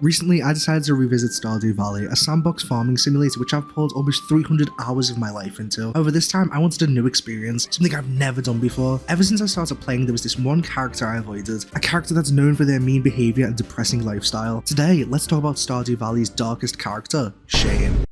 Recently, I decided to revisit Stardew Valley, a sandbox farming simulator which I've poured almost 300 hours of my life into. However, this time I wanted a new experience, something I've never done before. Ever since I started playing, there was this one character I avoided, a character that's known for their mean behaviour and depressing lifestyle. Today, let's talk about Stardew Valley's darkest character, Shane.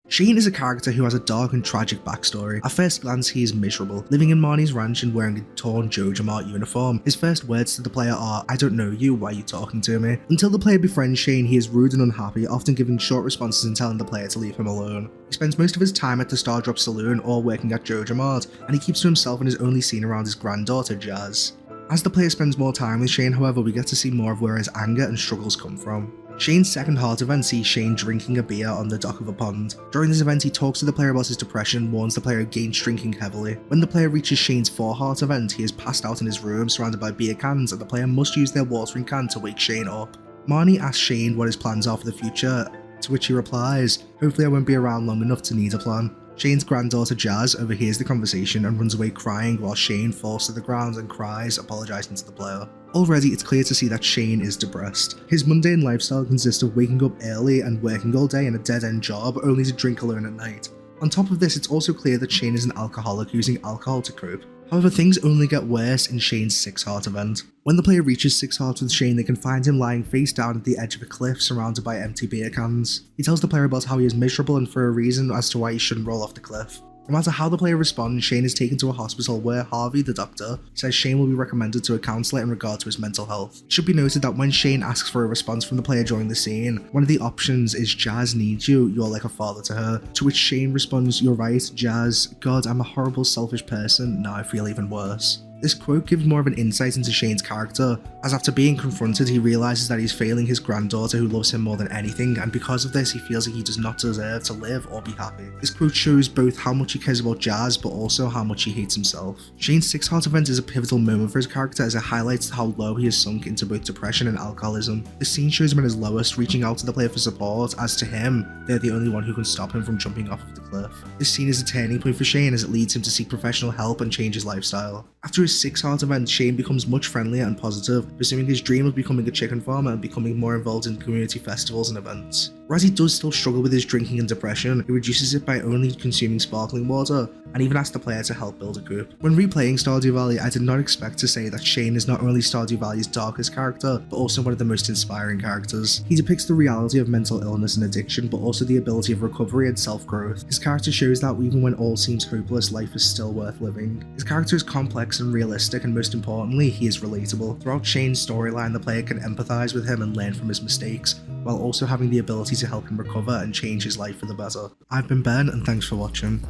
Shane is a character who has a dark and tragic backstory. At first glance, he is miserable, living in Marnie's ranch and wearing a torn Jojo Mart uniform. His first words to the player are, "I don't know you, why are you talking to me?" Until the player befriends Shane, he is rude and unhappy, often giving short responses and telling the player to leave him alone. He spends most of his time at the Stardrop Saloon or working at Jojo Mart, and he keeps to himself and is only seen around his granddaughter, Jazz. As the player spends more time with Shane, however, we get to see more of where his anger and struggles come from. Shane's second heart event sees Shane drinking a beer on the dock of a pond. During this event, he talks to the player about his depression, warns the player against drinking heavily. When the player reaches Shane's 4-heart event, he is passed out in his room surrounded by beer cans, and the player must use their watering can to wake Shane up. Marnie asks Shane what his plans are for the future, to which he replies, "Hopefully I won't be around long enough to need a plan." Shane's granddaughter Jazz overhears the conversation and runs away crying while Shane falls to the ground and cries, apologising to the player. Already, it's clear to see that Shane is depressed. His mundane lifestyle consists of waking up early and working all day in a dead-end job, only to drink alone at night. On top of this, it's also clear that Shane is an alcoholic using alcohol to cope. However, things only get worse in Shane's 6-heart event. When the player reaches 6 hearts with Shane, they can find him lying face down at the edge of a cliff surrounded by empty beer cans. He tells the player about how he is miserable and for a reason as to why he shouldn't roll off the cliff. No matter how the player responds, Shane is taken to a hospital where Harvey, the doctor, says Shane will be recommended to a counsellor in regard to his mental health. It should be noted that when Shane asks for a response from the player during the scene, one of the options is "Jazz needs you, you're like a father to her," to which Shane responds, "You're right, Jazz. God, I'm a horrible, selfish person. Now I feel even worse." This quote gives more of an insight into Shane's character, as after being confronted he realises that he's failing his granddaughter who loves him more than anything, and because of this he feels like he does not deserve to live or be happy. This quote shows both how much he cares about Jazz but also how much he hates himself. Shane's 6-heart event is a pivotal moment for his character as it highlights how low he has sunk into both depression and alcoholism. The scene shows him at his lowest, reaching out to the player for support, as to him, they're the only one who can stop him from jumping off of the cliff. This scene is a turning point for Shane as it leads him to seek professional help and change his lifestyle. After his 6-heart event, Shane becomes much friendlier and positive, pursuing his dream of becoming a chicken farmer and becoming more involved in community festivals and events. Whereas he does still struggle with his drinking and depression, he reduces it by only consuming sparkling water, and even asks the player to help build a coop. When replaying Stardew Valley, I did not expect to say that Shane is not only Stardew Valley's darkest character, but also one of the most inspiring characters. He depicts the reality of mental illness and addiction, but also the ability of recovery and self-growth. His character shows that even when all seems hopeless, life is still worth living. His character is complex and realistic, and most importantly, he is relatable. Throughout Shane's storyline, the player can empathise with him and learn from his mistakes, while also having the ability to help him recover and change his life for the better. I've been Ben, and thanks for watching.